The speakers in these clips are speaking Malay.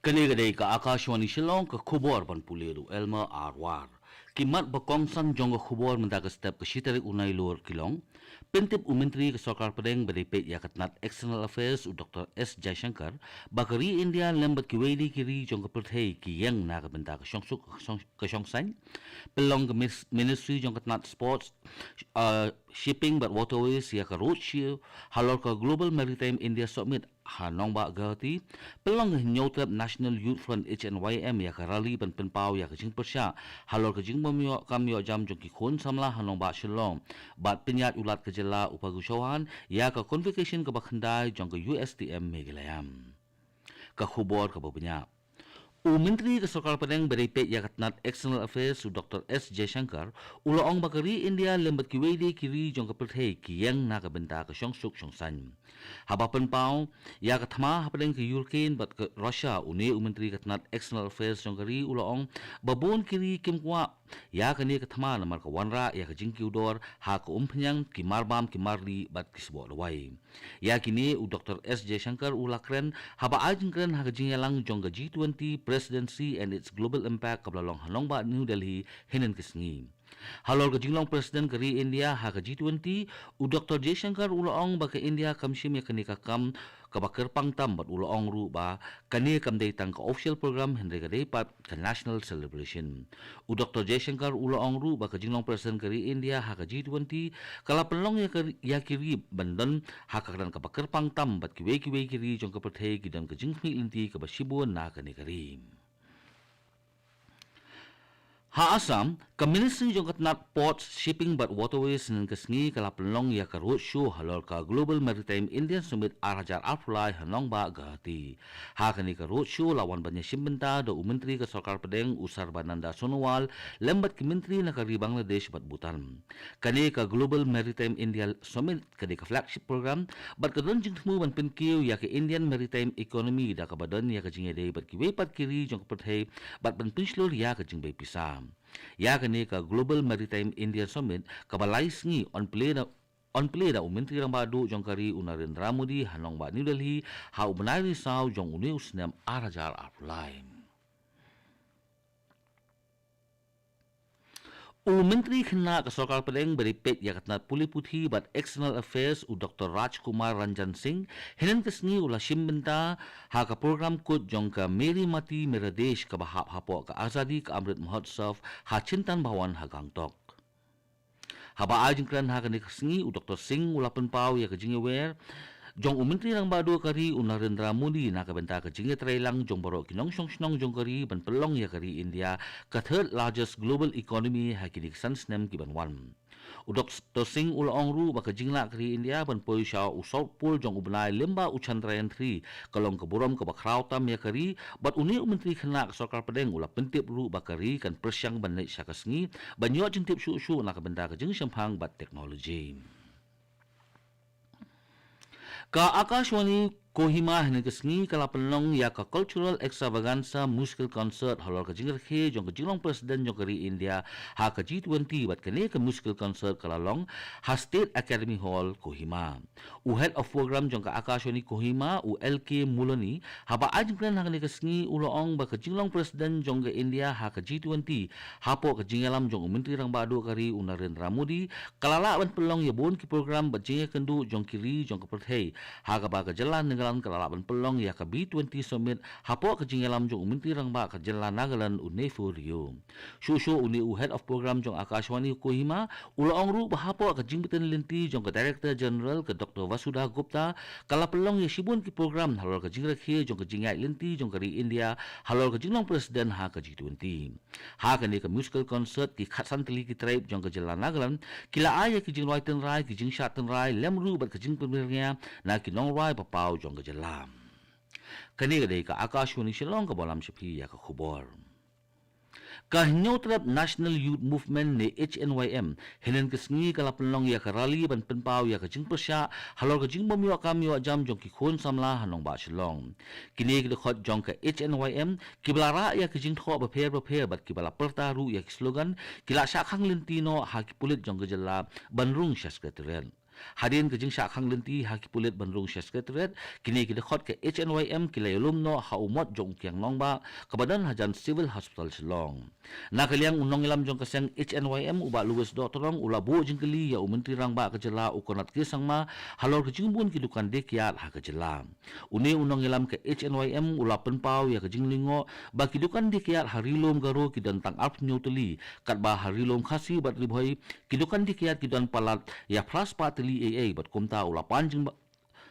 Kani-kadai ka Akashwani Shillong ka khubor ban puleru Elma Arwar. Kimat bakongsan jong ka khubor menta ka step ka shitarik unay lor kilong. Pentip umentri ka Sarkar Padang beripet yakatnat External Affairs u Dr. S. Jaishankar bakari India lembat kiwedi kiri jong ka perthei ki yang na ka benta ka syongsuk ka syongsan. Pelong ka Ministry jong katnat Sports Shipping but Waterways ya ka roadshow halor ka Global Maritime India Summit Hanong ba gati pelong nyotrap National Youth Front HNYM ya ka rally ban penpau ya ka jing persya halor ka jing mamyo kamyo jam jong ki khon samla Hanong ba shilong bat penyat ulat ka jela upagusyawan ya ka convocation ka bakhandai jong ka USTM megilayam ka khubor ka babanya Menteri ke Sarkar Padang beripet yakatnat External Affairs Dr. S. Jaishankar ulaong bakari India lembat kiwede kiri jong kaperthei kiyang nakabenta ka syongsuk syongsan. Habapan pau yakathma hapadeng ke Ukraine bat ke Russia uni Menteri katnat External Affairs jong kari ulaong babon kiri kimkwa ya kani kathma namar ka wanra ya ka jingki udor ha ka umpnyang kimarbam kimarli bat kisbo lawai. Ya kini Dr. S. Jaishankar ulakren haba ajengkren ha ka jingyalang jong ka G20 Presidency and its global impact kablalong Hanong ba New Delhi hinen kisngi. Halor ka jinglong President kari India ha ka G20 u Dr. Jaishankar ulaong ba ka India kamshim ya kani kakam kabakar pangtam bat ulaong ru ba kani kam datang ka official program henry ka dapat ka national celebration. U Dr. Jaishankar ulaong ru ba ka jinglong President kari India ha ka G20 kala pelong ya kiri bandan ha ka kan kabakar pangtam bat kiwe kiri jong ka perthei gidan ka jingmi inti ka basibon na kani kari. Ha Assam, ka Ministry jong katnat Ports, Shipping but Waterways ng kasngi kalapelong ya ka roadshow halor ka Global Maritime Indian Summit arajar alpulay hanong ba gati. Ha kani ka roadshow lawan banya simbenta do Menteri ka Sarkar Padang Usar Bananda Sonowal lembat ki Menteri na kari Bangladesh bat Bhutan. Kani ka Global Maritime India Summit kani ka flagship program bat kadon jing temu ban penkiw ya ka Indian Maritime Economy da ka badan ya ka jingede bat ki wepat kiri jong ka perthei bat ban pinslor ya ka jing bay pisam. Ya kani ka Global Maritime India Summit kabalais ngi on play da Menteri rang badu jong kari Narendra Modi Hanong ba New Delhi ha ubenari saw jong uni usnam arajar arpulai. Menteri kena ke Sarkar Padang beripet yakatnat Puli Putih bat External Affairs u Dr. Rajkumar Ranjan Singh henen kesni ula simbenta ha ka program kut jong ka Meri Mati Meradesh ka bahap hapo ka Azadi ka Amrit Mahotsav ha Chintan Bhawan ha Gangtok. Haba ajengkran ha kani kesni u Dr. Singh ula penpau ya ka jingwer jong Menteri rang badu kari Narendra Modi na kabenta ka jinge trailang jong baro kinong snong jong kari ban pelong ya kari India ka third largest global economy ha kini sansnem kiban wan. Dr. Singh ulaong ru ba ka jingla kari India ban poi sha u South Pole jong ubnai lemba u Chandrayaan 3 kalong ka buram ka bakrautam ya kari bat uni Menteri khana ka Sarkar Padang ula pentip ru ba kari kan persyang ban nei syakasngi banyo jingtip su na kabenta ka jing syampang bat teknologi. Ka Akashwani Kohima hene kesni kala penlong ya ka cultural extravaganza musical concert halor ka jingr khe jong ka jinglong president jong kari India ha ka G20 bat kene ka musical concert kala long ha State Academy Hall Kohima. U head of program jong ka Akashwani Kohima u LK Mulani ha ba ajengkran ha kene kesni uloong ba ka jinglong president jong ka India ha ka G20 ha po ka jingalam jong Menteri rang badu kari Narendra Modi kalala ban pelong ya bon ki program ba jinga kendu jong kiri jong ka perthei ha ka ba ka jalan nagalan kalalaban pelong ya ka B20 Summit hapo ka jingalam jong Menteri rang ba ka jalan nagalan unefu Rio. Shusho uni u head of program jong Akashwani Kohima ulaong ru ba hapo ka jingbitan linti jong ka Director General ka Dr. Vasudha Gupta kala pelong ya sibun ki program halor ka jingrakhe jong ka jingai linti jong kari India halor ka jinglong president ha ka G20. Ha ka ni ka musical concert ki khatsan teli ki tribe jong ka jalan nagalan kila aya ki jingwai ten rai ki jingshat ten rai lemru bat ka jing pemirnya na ki nong rai papau jong ka jalam. Kani kadai ka Akashwani Shillong ka bolam shapi ya ka khubor. Kahinyotrap National Youth Movement ni HNYM henen kesngi kala penlong ya karali ban penpau ya kajing persya halor kajing bomyo kamyo jam jong ki khon samla hanong ba Shillong. Kini ki khot jong ka HNYM kiblara ya kajing tho ba pher bat kibala pertaru ya slogan kila syakhang lintino ha ki pulit jong ka jala banrung sekretariat. Hadin ke jing syakang lenti haki pulit bandrung sekretariat kini kita khot ke HNYM kilai alumno ha umot jong kiang nongba kebadan hajan civil hospital Shillong. Na kaliang unong ilam jong kaseng HNYM uba luwes do torong ula bu jing keli ya menteri rang ba kejela ukonat kisang ma halor ke jing bun kidukan dekiat ha kejela. Uni unong ilam ke HNYM ula penpau ya ke jing lingo ba kidukan dekiat harilom garo kidan tang arp nyuteli kat ba harilom khasi bat ribhoi kidukan dekiat kidan palat ya pras pateli AA bat kumta ula panjing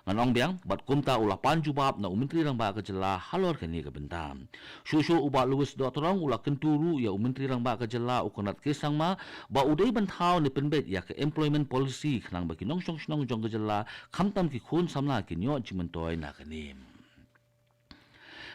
nganong biang bat kumta ula panjubab na menteri rang ba kejela halor kani ke bentam shushu uba luwes do torong ula kenturu ya menteri rang ba kejela ukonat kisang ma ba udai bantau ni penbet ya ke employment policy khnang ba kinong song jong kejela khamtam ki khun samla ki nyo jimentoi na kanim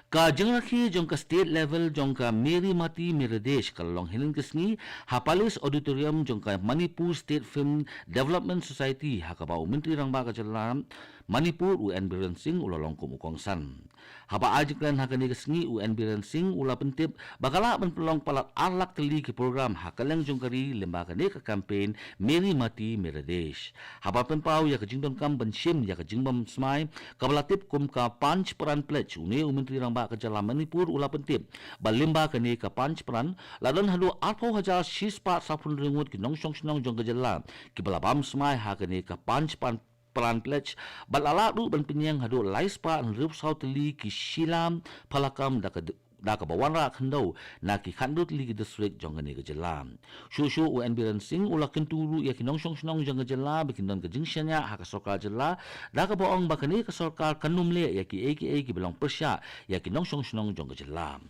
ka jengrakhi jong ka state level jong ka Meri Mati Miradesh kalong hilin kesni Hapalis Auditorium jong ka Manipur State Film Development Society hakaba menteri rang ba kajalam Manipur UN Biren Singh ulalong kumukongsan haba ajiklan hakani kesni UN Biren Singh ula pentip bakala penpelong palat arlak teli ki program hakaleng jong kari lembaga ne ka campaign Meri Mati Miradesh haba penpau ya kajingdon kam bensim ya kajingbam smai kabalatip kum ka panch peran pledge une menteri rang ba kajala Manipur ula pentip balimba kani ka panch peran ladon hadu 8000 sispa sapun ringut ki nongsong snong jong kajala ki balabam smai hakani ka panch peran pledge balala du ban pinyang hadu laispa rup sauteli ki silam palakam da ka bawanra khandau na ki khandut li district jongane ke jelam shushu UN Biren Singh ula kenturu ya kinong snong jong jela bikinon ke jingshanya ha ka sorkar jela da ka boong bakani ka sorkar kanumle ya ki AKA ki belong persya ya kinong snong jong jelam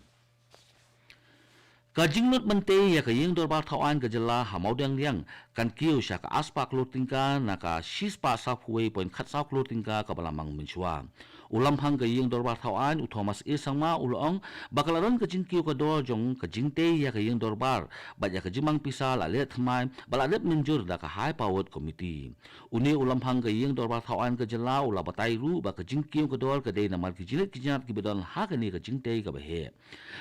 Kajingnut mente ya kaying dorbar thawan kajela hamaudang liang kan kiu sya ka aspa klotingka naka shispa saphuai point khatsa klotingka ka balamang menchua ulam hang kaying dorbar thawan u Thomas E sangma ulong bakalaron kajing kiu ka dor jong kajingte ya kaying dorbar ba ya kajimang pisal alet thmai baladet menjur da ka high powered committee uni ulam hang kaying dorbar thawan kajela ula batai ru ba kajing kiu ka dor ka dei namar kijinat kijinat ki bedon ha kani kajingte ka bahe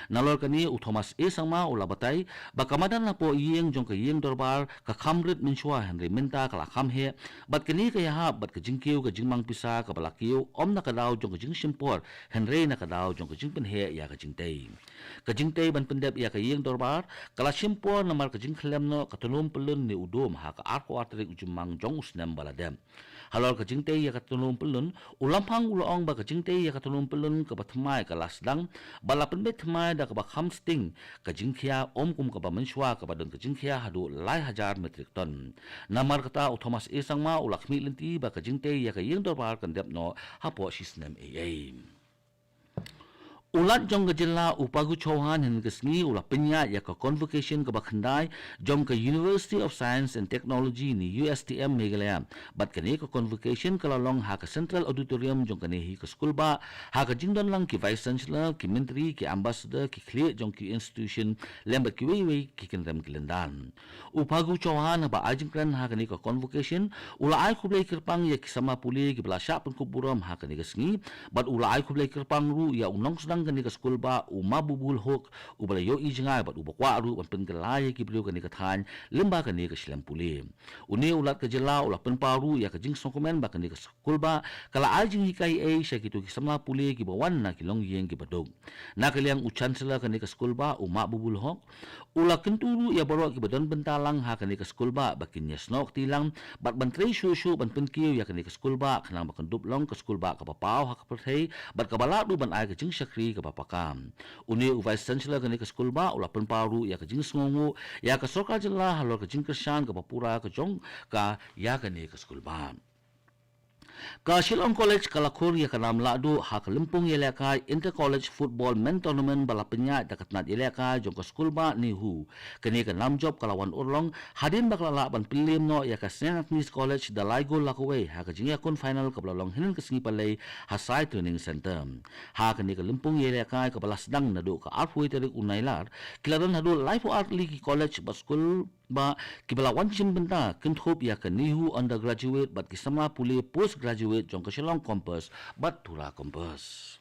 nalor kani u Thomas E sangma ula batai bakamadan na po iyeng jong kayeng dorbar ka khamrit menchua henry minta kala khamhe bat kani ka yaha bat ka jingkiu ka jingmang pisa ka balakiu om na kadaw jong ka jing simpor henry na kadaw jong ka jing penhe ya ka jingtei ban pendep ya kayeng dorbar kala simpor namar ka jing khlemno ka tunum pelun ni udom ha ka arko atrik ujumang jong usnem baladem halor ka jingtei ya ka tunum pelun ulampang ulong ba ka jingtei ya ka tunum pelun ka bathmai ka lasdang bala penbet thmai da ka ba khamsting ka jingkhia om kum ka ba menshwa ka ba don ka jingkhia hadu lai hajar metrik ton namar kata Thomas E sangma ulakmi lenti ba ka jingtei ya ka yeng dorbar kan depno hapo sisnem AA ulat jong kejela upagu chauhan hen kesni ula penya ya ka convocation ka bakhandai jong ka University of Science and Technology ni USTM Meghalaya bat kani ka convocation kala long ha ka Central Auditorium jong kani hi ka school ba ha ka jingdon lang ki vice chancellor ki menteri ki ambassador ki clear jong ki institution lemba ki wei ki kendam kilendan upagu chauhan ba ajingkran ha kani ka convocation ula ai khublai kirpang ya ki sama puli ki bala sya pun kuburam ha kani kesni bat ula ai khublai kirpang ru ya unong sedang kani ka school ba umabubul hok ubala yo ijngai bat ubakwa ru ban pengelai ki beliau kani ka than lemba kani ka silam puli uni ulat ka jela ula penparu ya ka jing sokomen ba kani ka school ba kala ajing hikai ai sya kitu ki samla puli ki bawan na kilong yeng ki badog na kaliang chancellor kani ka school ba umabubul hok ula kenturu ya baro ki badon bentalang ha kani ka school ba bakin ya snok tilang bat bantrei shu ban penkiu ya kani ka school ba khanang bakan duplong ka school ba ka papau ha ka perthei bat ka bala du ban ai ka jing sakri ka papakam uni vice chancellor kani ka school ba ula penparu ya ka jing sngongu ya ka sorkar jela halor ka jing kersan ka papura ka jong ka ya kani ka school ba ka Shillong College kalakur ya kanam ladu ha kalimpung yelaka inter college football men tournament balapenya dakatnat yelaka jong ka school ba ni hu kani ka nam job kalawan urlong hadin baklala ban pilim no ya ka St. Anthony's College dalai gol lakaway ha ka jingya kun final ka balalong hinin ka singi palay hasai training center ha kani ka limpung yelaka ka balasdang nadu ka artway tarik unailar kilaran hadu life art league college ba school ba kibalawan simbenta kenthup ya ka nihu undergraduate bat kisama puli postgraduate jong ka Shillong campus bat tura campus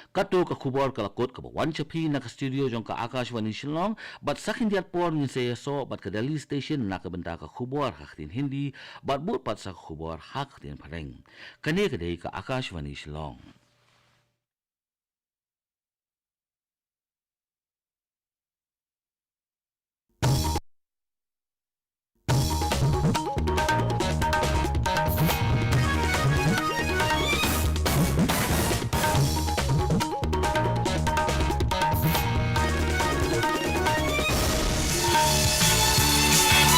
Kato ka khubor kalakot ka Wan Chapi na ka studio jong ka Akashwani Shillong bat sakin diat por ni saya so bat ka Delhi station na ka benda ka khubor haktin Hindi bat but pat sa khubor haktin Pareng. Kani ka day ka Akashwani Shillong.